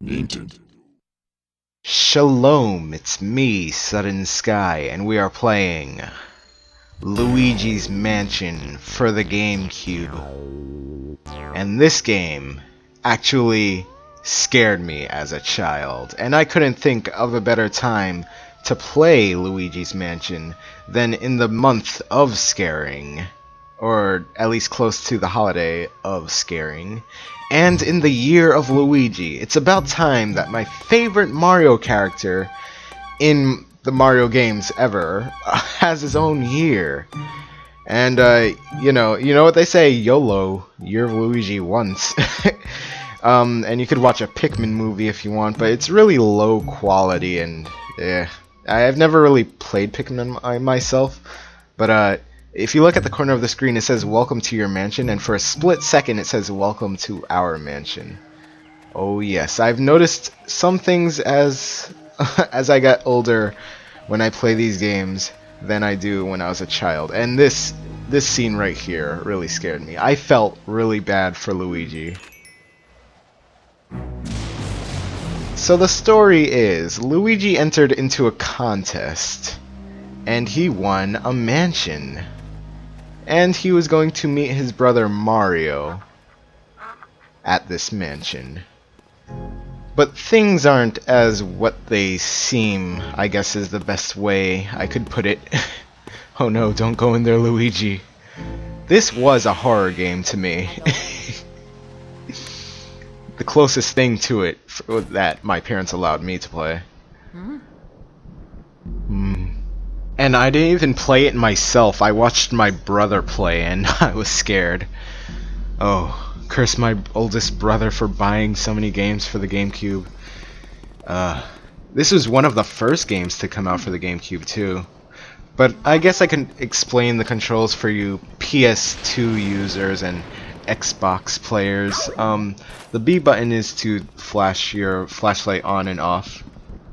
Painted. Shalom, it's me, Sudden Skye, and we are playing Luigi's Mansion for the GameCube. And this game actually scared me as a child, and I couldn't think of a better time to play Luigi's Mansion than in the month of scaring, or at least close to the holiday of scaring, and in the Year of Luigi. It's about time that my favorite Mario character in the Mario games ever has his own year. And you know what they say, YOLO, Year of Luigi once. And you could watch a Pikmin movie if you want, but it's really low quality, and I've never really played Pikmin myself, but if you look at the corner of the screen, it says welcome to your mansion, and for a split second it says welcome to our mansion. Oh yes, I've noticed some things as I got older when I play these games than I do when I was a child, and this scene right here really scared me. I felt really bad for Luigi. So the story is, Luigi entered into a contest, and he won a mansion. And he was going to meet his brother Mario at this mansion. But things aren't as what they seem, I guess is the best way I could put it. Oh no, don't go in there, Luigi. This was a horror game to me. The closest thing to it that my parents allowed me to play. And I didn't even play it myself. I watched my brother play and I was scared. Oh, curse my oldest brother for buying so many games for the GameCube. This was one of the first games to come out for the GameCube too. But I guess I can explain the controls for you PS2 users and Xbox players. The B button is to flash your flashlight on and off.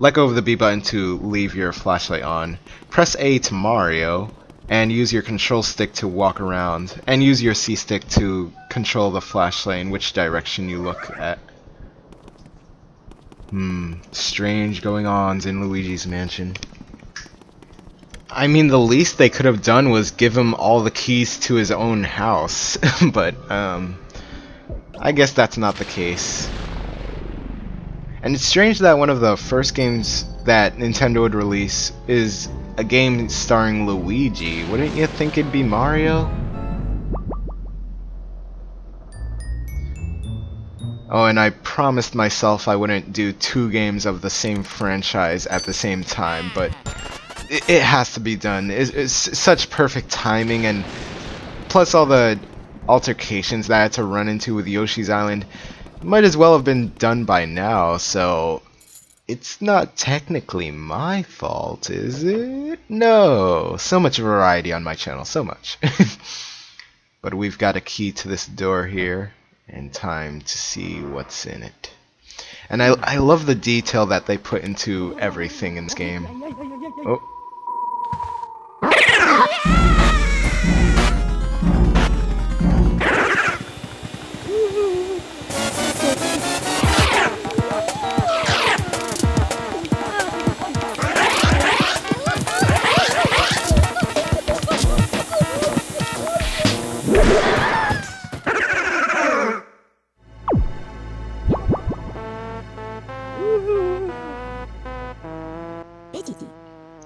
Let go of the B button to leave your flashlight on. Press A to Mario, and use your control stick to walk around. And use your C stick to control the flashlight in which direction you look at. Strange going-ons in Luigi's Mansion. I mean, the least they could have done was give him all the keys to his own house. But, I guess that's not the case. And it's strange that one of the first games that Nintendo would release is a game starring Luigi. Wouldn't you think it'd be Mario? Oh, and I promised myself I wouldn't do 2 games of the same franchise at the same time, but it has to be done. It's such perfect timing, and plus all the altercations that I had to run into with Yoshi's Island might as well have been done by now, so it's not technically my fault, is it? No, so much variety on my channel, so much. But we've got a key to this door here, and time to see what's in it. And I love the detail that they put into everything in this game. Oh.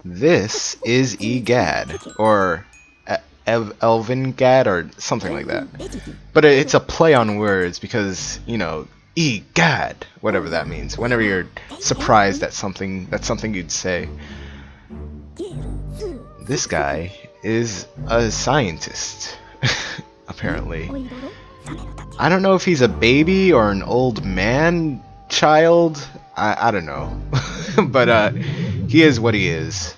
This is Egad, or Elvingad, or something like that. But it's a play on words because, you know, Egad, whatever that means. Whenever you're surprised at something, that's something you'd say. This guy is a scientist, apparently. I don't know if he's a baby or an old man child. I don't know. But he is what he is.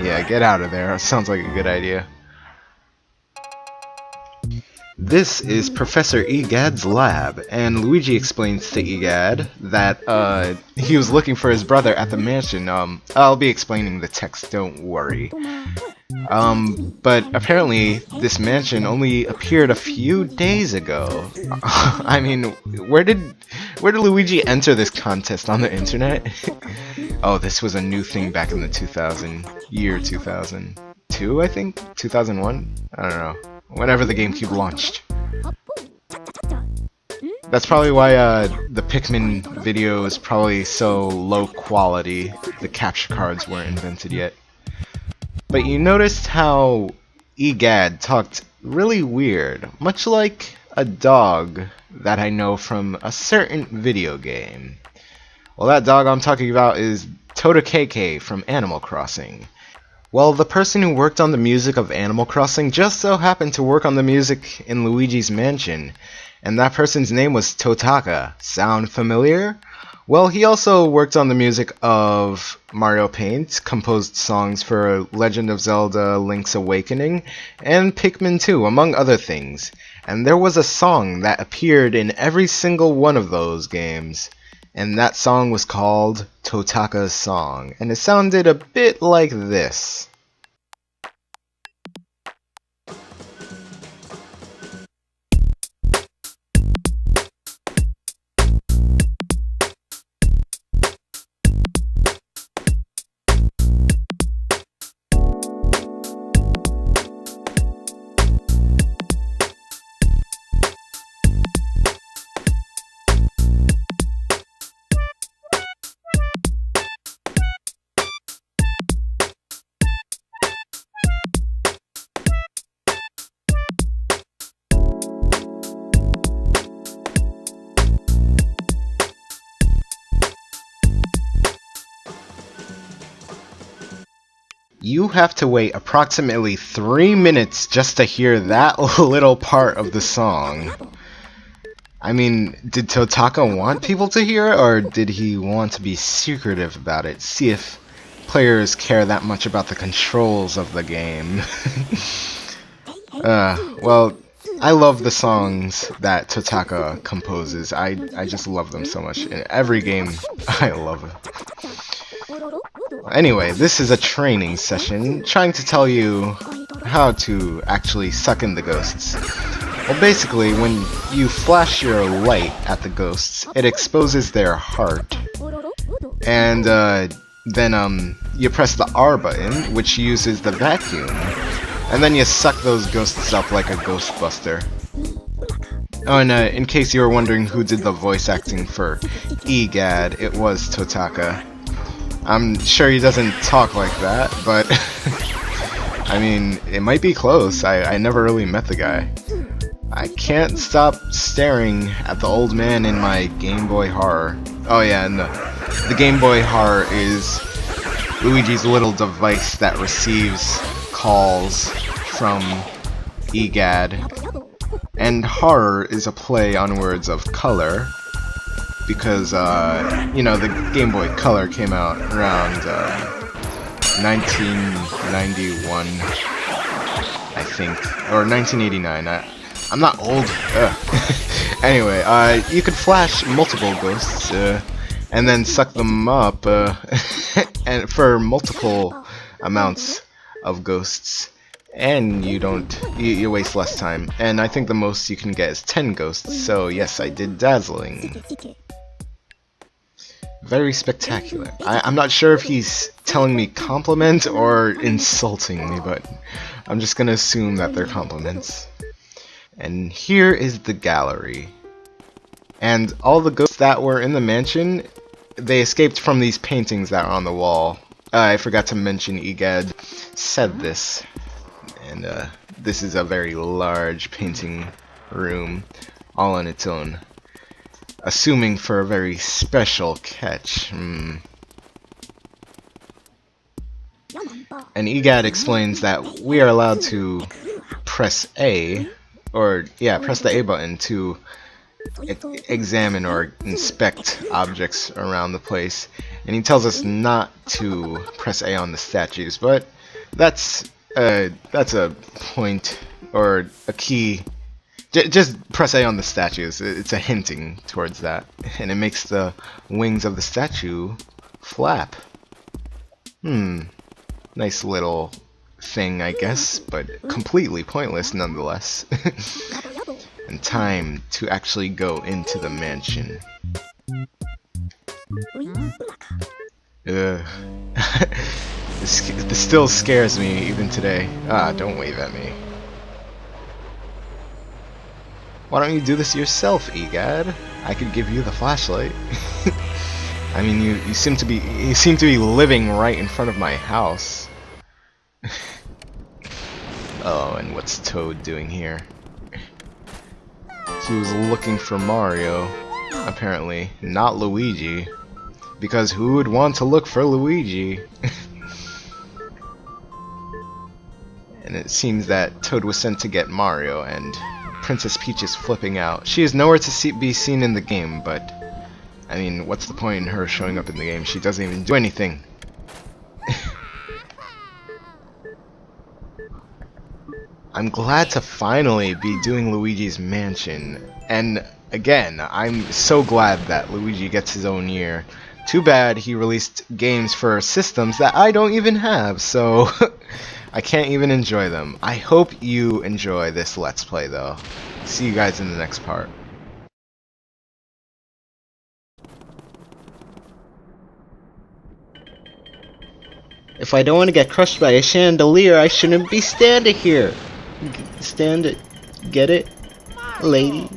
Yeah, get out of there. Sounds like a good idea. This is Professor Egad's lab, and Luigi explains to Egad that he was looking for his brother at the mansion. I'll be explaining the text, don't worry. But apparently this mansion only appeared a few days ago. I mean, where did Luigi enter this contest on the internet? Oh, this was a new thing back in the year 2002, I think? 2001? I don't know. Whenever the GameCube launched. That's probably why the Pikmin video is probably so low quality. The capture cards weren't invented yet. But you noticed how Egad talked really weird, much like a dog that I know from a certain video game. Well, that dog I'm talking about is Todakeke from Animal Crossing. Well, the person who worked on the music of Animal Crossing just so happened to work on the music in Luigi's Mansion, and that person's name was Totaka. Sound familiar? Well, he also worked on the music of Mario Paint, composed songs for Legend of Zelda Link's Awakening, and Pikmin 2, among other things. And there was a song that appeared in every single one of those games. And that song was called Totaka's Song, and it sounded a bit like this. You have to wait approximately 3 minutes just to hear that little part of the song. I mean, did Totaka want people to hear it, or did he want to be secretive about it? See if players care that much about the controls of the game. Well, I love the songs that Totaka composes. I just love them so much. In every game, I love it. Anyway, this is a training session trying to tell you how to actually suck in the ghosts. Well, basically, when you flash your light at the ghosts, it exposes their heart. And then you press the R button, which uses the vacuum. And then you suck those ghosts up like a Ghostbuster. Oh, and in case you were wondering who did the voice acting for Egad, it was Totaka. I'm sure he doesn't talk like that, but I mean, it might be close. I never really met the guy. I can't stop staring at the old man in my Game Boy Horror. Oh yeah, and the Game Boy Horror is Luigi's little device that receives calls from Egad. And horror is a play on words of color, because, you know, the Game Boy Color came out around 1991, I think, or 1989. I'm not old. Anyway, you could flash multiple ghosts and then suck them up and for multiple amounts of ghosts, and you waste less time. And I think the most you can get is 10 ghosts. So yes, I did dazzling. Very spectacular. I'm not sure if he's telling me compliment or insulting me, but I'm just gonna assume that they're compliments. And here is the gallery. And all the ghosts that were in the mansion, they escaped from these paintings that are on the wall. I forgot to mention Egad said this. And this is a very large painting room, all on its own. Assuming for a very special catch. And Egad explains that we are allowed to press A, or yeah, press the A button to examine or inspect objects around the place. And he tells us not to press A on the statues, but that's a point or a key. Just press A on the statues. It's a hinting towards that, and it makes the wings of the statue flap. Nice little thing, I guess, but completely pointless nonetheless. And time to actually go into the mansion. Ugh. This still scares me even today. Ah, don't wave at me. Why don't you do this yourself, Egad? I could give you the flashlight. I mean, you seem to be living right in front of my house. Oh, and what's Toad doing here? He was looking for Mario, apparently, not Luigi. Because who would want to look for Luigi? And it seems that Toad was sent to get Mario, and Princess Peach is flipping out. She is nowhere to be seen in the game, but I mean, what's the point in her showing up in the game? She doesn't even do anything. I'm glad to finally be doing Luigi's Mansion, and again, I'm so glad that Luigi gets his own year. Too bad he released games for systems that I don't even have, so I can't even enjoy them. I hope you enjoy this Let's Play though. See you guys in the next part. If I don't want to get crushed by a chandelier, I shouldn't be standing here. Stand it. Get it? Lady?